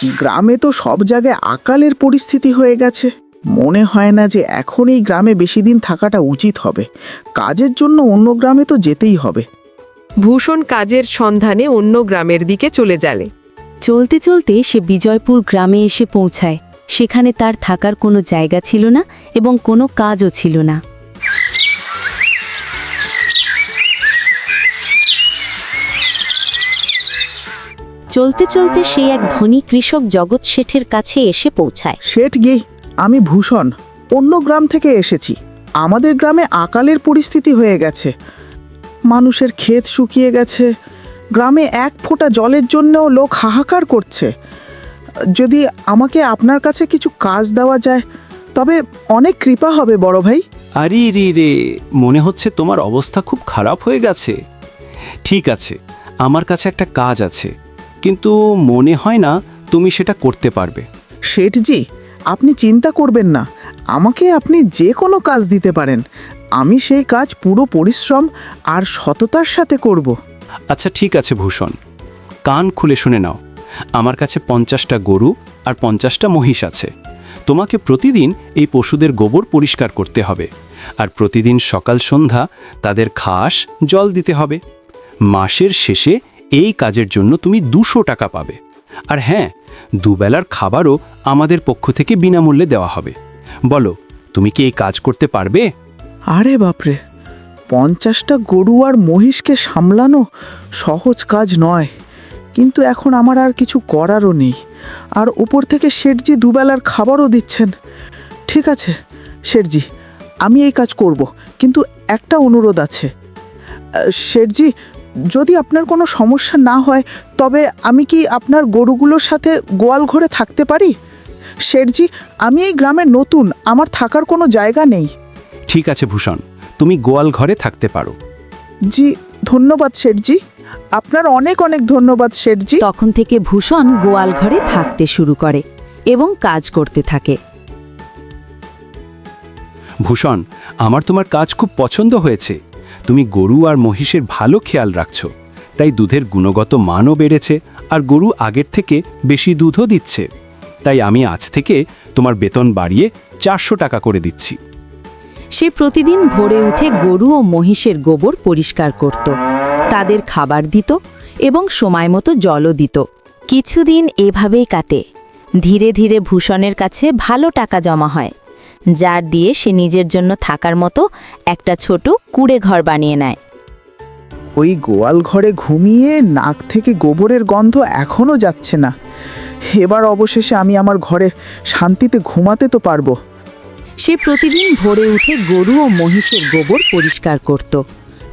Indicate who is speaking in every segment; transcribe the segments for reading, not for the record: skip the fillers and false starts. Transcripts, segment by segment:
Speaker 1: গ্রামে তো সব জায়গায় আকালের পরিস্থিতি হয়ে গেছে। মনে হয় না যে এখন এই গ্রামে বেশি দিন থাকাটা উচিত হবে। কাজের জন্য অন্য গ্রামে তো যেতেই হবে।
Speaker 2: ভূষণ কাজের সন্ধানে অন্য গ্রামের দিকে চলে যায়।
Speaker 3: চলতে চলতে সে বিজয়পুর গ্রামে এসে পৌঁছায়। সেখানে তার থাকার কোনো জায়গা ছিল না এবং কোনো কাজও ছিল না। চলতে চলতে সে এক ধনী কৃষক জগৎ শেঠের কাছে এসে পৌঁছায়।
Speaker 1: শেঠ গে, আমি ভূষণ, অন্য গ্রাম থেকে এসেছি। আমাদের গ্রামে আকালের পরিস্থিতি হয়ে গেছে। মানুষের ক্ষেত শুকিয়ে গেছে। গ্রামে এক ফোঁটা জলের জন্যও লোক হাহাকার করছে। যদি আমাকে আপনার কাছে কিছু কাজ দেওয়া যায় তবে অনেক কৃপা হবে বড় ভাই।
Speaker 4: আরে রে রে, মনে হচ্ছে তোমার অবস্থা খুব খারাপ হয়ে গেছে। ঠিক আছে, আমার কাছে একটা কাজ আছে, কিন্তু মনে হয় না তুমি সেটা করতে পারবে।
Speaker 1: শেঠজি, আপনি চিন্তা করবেন না। আমাকে আপনি যে কোনো কাজ দিতে পারেন। আমি সেই কাজ পুরো পরিশ্রম আর সততার সাথে করব।
Speaker 4: আচ্ছা ঠিক আছে ভূষণ, কান খুলে শুনে নাও। আমার কাছে 50টা গরু আর 50টা মহিষ আছে। তোমাকে প্রতিদিন এই পশুদের গোবর পরিষ্কার করতে হবে, আর প্রতিদিন সকাল সন্ধ্যা তাদের ঘাস জল দিতে হবে। মাসের শেষে এই কাজের জন্য তুমি 200 টাকা পাবে। আর হ্যাঁ, দুবেলার খাবারও আমাদের পক্ষ থেকে বিনামূল্যে দেওয়া হবে। বলো, তুমি কি এই কাজ করতে পারবে?
Speaker 1: আরে বাপরে, 50টা গরু আর মহিষকে সামলানো সহজ কাজ নয়। কিন্তু এখন আমার আর কিছু করারও নেই। আর উপর থেকে শেঠজি দুবেলার খাবারও দিচ্ছেন। ঠিক আছে শেঠজি, আমি এই কাজ করব, কিন্তু একটা অনুরোধ আছে। শেঠজি, যদি আপনার কোনো সমস্যা না হয় তবে আমি কি আপনার গরুগুলোর সাথে গোয়াল ঘরে থাকতে পারি? শেঠজি, আমি এই গ্রামে নতুন, আমার থাকার কোনো জায়গা নেই।
Speaker 4: ঠিক আছে ভূষণ, তুমি গোয়াল ঘরে থাকতে পারো।
Speaker 1: জি ধন্যবাদ শেঠজি, আপনার অনেক অনেক ধন্যবাদ শেঠজি।
Speaker 3: তখন থেকে ভূষণ গোয়াল ঘরে থাকতে শুরু করে এবং কাজ করতে থাকে।
Speaker 4: ভূষণ, আমার তোমার কাজ খুব পছন্দ হয়েছে। তুমি গরু আর মহিষের ভালো খেয়াল রাখছো, তাই দুধের গুণগত মানও বেড়েছে, আর গরু আগের থেকে বেশি দুধও দিচ্ছে। তাই আমি আজ থেকে তোমার বেতন বাড়িয়ে 400 টাকা করে দিচ্ছি।
Speaker 3: সে প্রতিদিন ভোরে উঠে গরু ও মহিষের গোবর পরিষ্কার করত, তাদের খাবার দিত এবং সময়মতো জলও দিত। কিছুদিন এভাবেই কাটে। ধীরে ধীরে ভূষণের কাছে ভালো টাকা জমা হয়, যার দিয়ে সে নিজের জন্য থাকার মতো একটা ছোট কুঁড়ে ঘর বানিয়ে নেয়।
Speaker 1: ওই গোয়াল ঘরে ঘুমিয়ে নাক থেকে গোবরের গন্ধ এখনও যাচ্ছে না। এবার অবশেষে আমি আমার ঘরে শান্তিতে ঘুমাতে তো পারবো।
Speaker 3: সে প্রতিদিন ভোরে উঠে গরু ও মহিষের গোবর পরিষ্কার করত,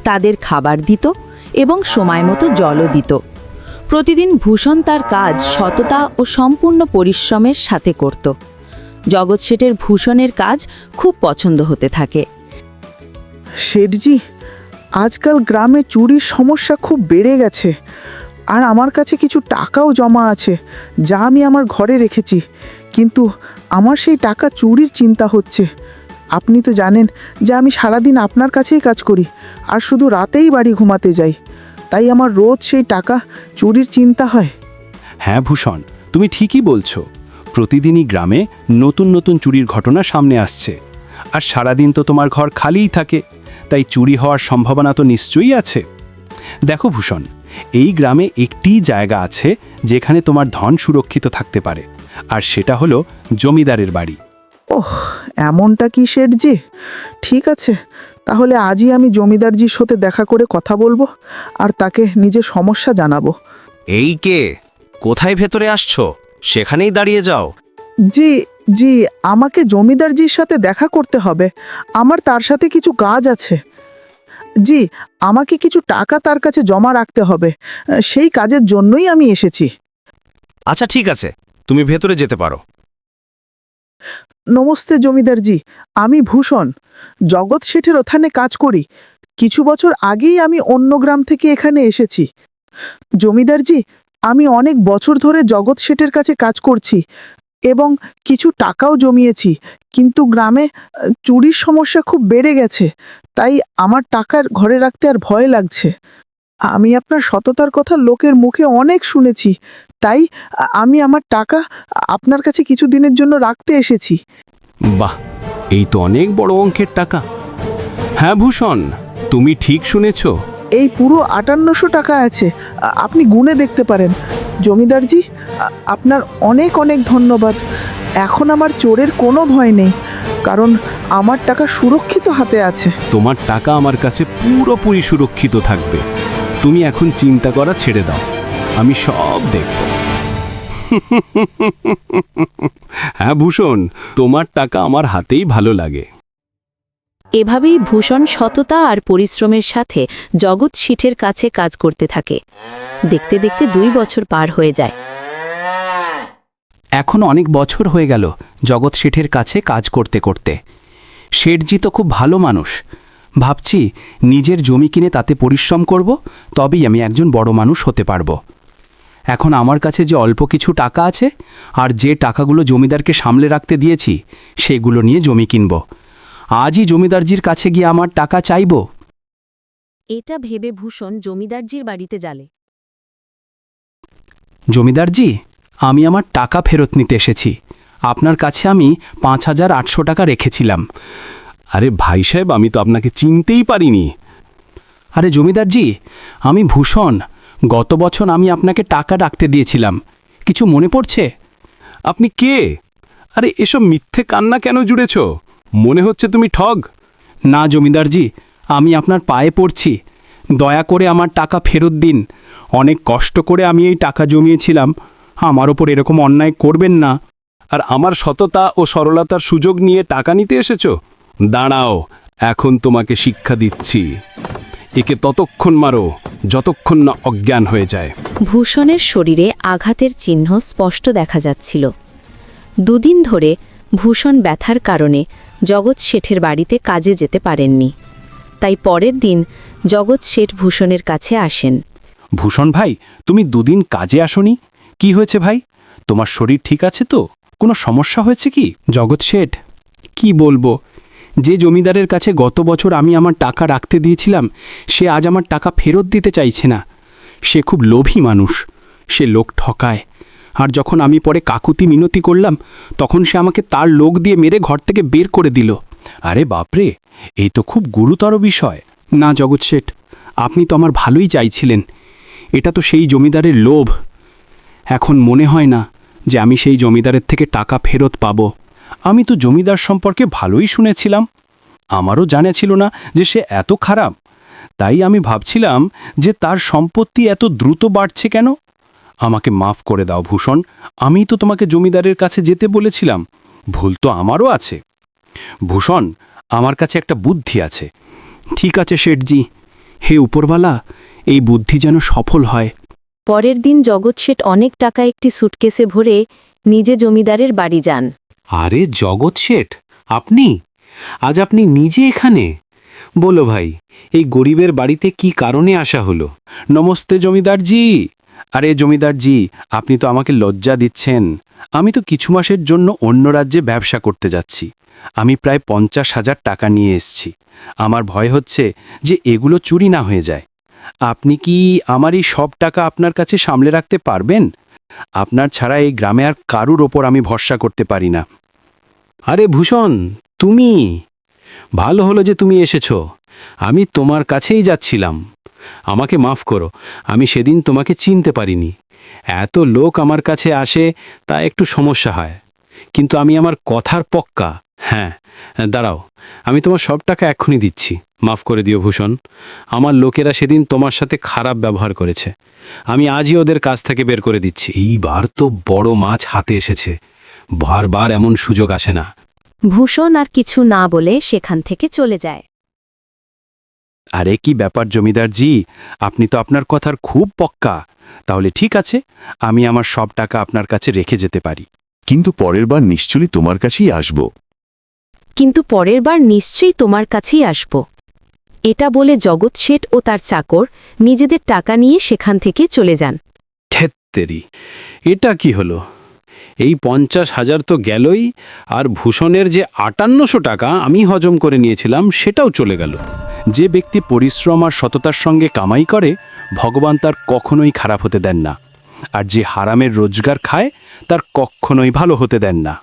Speaker 3: তাদের খাবার দিত এবং সময়মতো জলও দিত। প্রতিদিন ভূষণ তার কাজ সততা ও সম্পূর্ণ পরিশ্রমের সাথে করত। জগৎ শেঠের ভূষণের কাজ খুব পছন্দ হতে থাকে।
Speaker 1: শেঠজি, আজকাল গ্রামে চুরির সমস্যা খুব বেড়ে গেছে। আর আমার কাছে কিছু টাকাও জমা আছে, যা আমি আমার ঘরে রেখেছি। কিন্তু আমার সেই টাকা চুরির চিন্তা হচ্ছে। আপনি তো জানেন যে আমি সারাদিন আপনার কাছেই কাজ করি আর শুধু রাতেই বাড়ি ঘুমাতে যাই। তাই আমার রোজ সেই টাকা চুরির চিন্তা হয়।
Speaker 4: হ্যাঁ ভূষণ, তুমি ঠিকই বলছো। প্রতিদিনই গ্রামে নতুন নতুন চুরির ঘটনা সামনে আসছে, আর সারাদিন তো তোমার ঘর খালিই থাকে, তাই চুরি হওয়ার সম্ভাবনা তো নিশ্চয়ই আছে। দেখো ভূষণ, এই গ্রামে একটি জায়গা আছে যেখানে তোমার ধন সুরক্ষিত থাকতে পারে, আর সেটা হলো জমিদারের বাড়ি।
Speaker 1: ওহ, এমনটা কি শেঠজি? ঠিক আছে, তাহলে আজই আমি জমিদারজির সাথে দেখা করে কথা বলবো আর তাকে নিজের সমস্যা জানাবো।
Speaker 5: এই কে? কোথায় ভেতরে আসছো? সেখানেই দাঁড়িয়ে যাও।
Speaker 1: জি জি, আমাকে জমিদারজির সাথে দেখা করতে হবে। আমার তার সাথে কিছু কাজ আছে। জি, আমাকে কিছু টাকা তার কাছে জমা রাখতে হবে। সেই কাজের জন্যই আমি এসেছি।
Speaker 5: আচ্ছা ঠিক আছে, তুমি ভেতরে যেতে পারো।
Speaker 1: নমস্তে জমিদারজি, আমি ভূষণ, জগৎ শেঠের ওখানে কাজ করি। কিছু বছর আগেই আমি অন্য গ্রাম থেকে এখানে এসেছি। জমিদারজি, আমি অনেক বছর ধরে জগৎ শেঠের কাছে কাজ করছি এবং কিছু টাকাও জমিয়েছি। কিন্তু গ্রামে চুরির সমস্যা খুব বেড়ে গেছে, তাই আমার টাকার ঘরে রাখতে আর ভয় লাগছে। আমি আপনার সততার কথা লোকের মুখে অনেক শুনেছি, তাই আমি আমার টাকা আপনার কাছে কিছু দিনের জন্য রাখতে এসেছি।
Speaker 4: বাহ, এই তো অনেক বড় অঙ্কের টাকা। হ্যাঁ ভূষণ, তুমি ঠিক শুনেছ।
Speaker 1: এই পুরো 5800 টাকা আছে, আপনি গুনে দেখতে পারেন। জমিদারজি, আপনার অনেক অনেক ধন্যবাদ। এখন আমার চোরের কোনো ভয় নেই, কারণ আমার টাকা সুরক্ষিত হাতে আছে।
Speaker 4: তোমার টাকা আমার কাছে পুরোপুরি সুরক্ষিত থাকবে। তুমি এখন চিন্তা করা ছেড়ে দাও, আমি সব দেখব। হ্যাঁ ভূষণ, তোমার টাকা আমার হাতেই ভালো লাগে।
Speaker 3: এভাবেই ভূষণ সততা আর পরিশ্রমের সাথে জগৎ শেঠের কাছে কাজ করতে থাকে। দেখতে দেখতে 2 বছর পার হয়ে যায়।
Speaker 6: এখন অনেক বছর হয়ে গেল জগৎ শেঠের কাছে কাজ করতে করতে। শেঠজি তো খুব ভালো মানুষ। ভাবছি নিজের জমি কিনে তাতে পরিশ্রম করব, তবেই আমি একজন বড় মানুষ হতে পারব। এখন আমার কাছে যে অল্প কিছু টাকা আছে, আর যে টাকাগুলো জমিদারকে সামলে রাখতে দিয়েছি, সেগুলো নিয়ে জমি কিনব। আজই জমিদারজির কাছে গিয়ে আমার টাকা চাইব।
Speaker 3: এটা ভেবে ভূষণ জমিদারজির বাড়িতে যালে।
Speaker 6: জমিদারজি, আমি আমার টাকা ফেরত নিতে এসেছি। আপনার কাছে আমি 5800 টাকা রেখেছিলাম।
Speaker 4: আরে ভাই সাহেব, আমি তো আপনাকে চিনতেই পারিনি।
Speaker 6: আরে জমিদারজি, আমি ভূষণ। গত বছর আমি আপনাকে টাকা রাখতে দিয়েছিলাম, কিছু মনে পড়ছে?
Speaker 4: আপনি কে? আরে এসব মিথ্যে কান্না কেন জুড়েছ? মনে হচ্ছে তুমি ঠগ।
Speaker 6: না জমিদারজি, আমি আপনার পায়ে পড়ছি, দয়া করে আমার টাকা ফেরত দিন। অনেক কষ্ট করে আমি এই টাকা জমিয়েছিলাম, আমার ওপর এরকম অন্যায় করবেন না।
Speaker 4: আর আমার সততা ও সরলতার সুযোগ নিয়ে টাকা নিতে এসেছো? দাঁড়াও, এখন তোমাকে শিক্ষা দিচ্ছি। একে ততক্ষণ মারো যতক্ষণ না অজ্ঞান হয়ে যায়।
Speaker 3: ভূষণের শরীরে আঘাতের চিহ্ন স্পষ্ট দেখা যাচ্ছিল। 2 দিন ধরে ভূষণ ব্যথার কারণে জগৎ শেঠের বাড়িতে কাজে যেতে পারেননি। তাই পরের দিন জগৎ শেঠ ভূষণের কাছে আসেন।
Speaker 4: ভূষণ ভাই, তুমি 2 দিন কাজে আসোনি, কি হয়েছে ভাই? তোমার শরীর ঠিক আছে তো? কোনো সমস্যা হয়েছে কি?
Speaker 6: জগৎ শেঠ, কি বলবো, যে জমিদারের কাছে গত বছর আমি আমার টাকা রাখতে দিয়েছিলাম, সে আজ আমার টাকা ফেরত দিতে চাইছে না। সে খুব লোভী মানুষ, সে লোক ঠকায়। আর যখন আমি পরে কাকুতি মিনতি করলাম, তখন সে আমাকে তার লোক দিয়ে মেরে ঘর থেকে বের করে দিল।
Speaker 4: আরে বাপরে, এই তো খুব গুরুতর বিষয়।
Speaker 6: না জগৎ শেঠ, আপনি তো আমার ভালোই চাইছিলেন। এটা তো সেই জমিদারের লোভ। এখন মনে হয় না যে আমি সেই জমিদারের থেকে টাকা ফেরত পাব।
Speaker 4: আমি তো জমিদার সম্পর্কে ভালোই শুনেছিলাম, আমারও জানা ছিল না যে সে এত খারাপ। তাই আমি ভাবছিলাম যে তার সম্পত্তি এত দ্রুত বাড়ছে কেন। আমাকে মাফ করে দাও ভূষণ, আমি তো তোমাকে জমিদারের কাছে যেতে বলেছিলাম, ভুল তো আমারও আছে। ভূষণ, আমার কাছে একটা বুদ্ধি আছে।
Speaker 6: ঠিক আছে শেঠজি, হে উপরওয়ালা, এই বুদ্ধি যেন সফল হয়।
Speaker 3: পরের দিন জগৎ শেঠ অনেক টাকা একটি সুটকেসে ভরে নিজে জমিদারের বাড়ি যান।
Speaker 5: আরে জগৎ শেঠ, আপনি আজ আপনি নিজে এখানে? বলো ভাই, এই গরিবের বাড়িতে কি কারণে আসা হলো?
Speaker 4: নমস্তে জমিদারজি। আরে জমিদারজি, আপনি তো আমাকে লজ্জা দিচ্ছেন। আমি তো কিছু মাসের জন্য অন্য রাজ্যে ব্যবসা করতে যাচ্ছি। আমি প্রায় 50,000 টাকা নিয়ে এসেছি। আমার ভয় হচ্ছে যে এগুলো চুরি না হয়ে যায়। আপনি কি আমার এই সব টাকা আপনার কাছে সামলে রাখতে পারবেন? আপনার ছাড়া এই গ্রামে আর কারুর ওপর আমি ভরসা করতে পারি না।
Speaker 5: আরে ভূষণ, তুমি? ভালো হলো যে তুমি এসেছো। আমি তোমার কাছেই যাচ্ছিলাম। আমাকে মাফ করো, আমি সেদিন তোমাকে চিনতে পারিনি। এত লোক আমার কাছে আসে, তা একটু সমস্যা হয়, কিন্তু আমি আমার কথার পক্কা। হ্যাঁ, দাঁড়াও, আমি তোমার সব টাকা এক্ষুনি দিচ্ছি। মাফ করে দিও ভূষণ, আমার লোকেরা সেদিন তোমার সাথে খারাপ ব্যবহার করেছে। আমি আজই ওদের কাছ থেকে বের করে দিচ্ছি। এইবার তো বড় মাছ হাতে এসেছে, বারবার এমন সুযোগ আসে না।
Speaker 3: ভূষণ আর কিছু না বলে সেখান থেকে চলে যায়।
Speaker 4: আরে কি ব্যাপার জমিদারজি, আপনি তো আপনার কথার খুব পক্কা। তাহলে ঠিক আছে, আমি আমার সব টাকা আপনার কাছে রেখে যেতে পারি।
Speaker 7: কিন্তু পরের বার নিশ্চয়ই তোমার কাছেই আসব।
Speaker 3: কিন্তু পরের বার নিশ্চয়ই তোমার কাছেই আসব। এটা বলে জগৎ শেঠ ও তার চাকর নিজেদের টাকা নিয়ে সেখান থেকে চলে যান।
Speaker 5: থেত্তেরি, এটা কি হলো? এই 50,000 তো গেলই, আর ভূষণের যে 5800 টাকা আমি হজম করে নিয়েছিলাম সেটাও চলে গেল।
Speaker 4: যে ব্যক্তি পরিশ্রম আর সততার সঙ্গে কামাই করে, ভগবান তার কখনোই খারাপ হতে দেন না। আর যে হারামের রোজগার খায়, তার কখনোই ভালো হতে দেন না।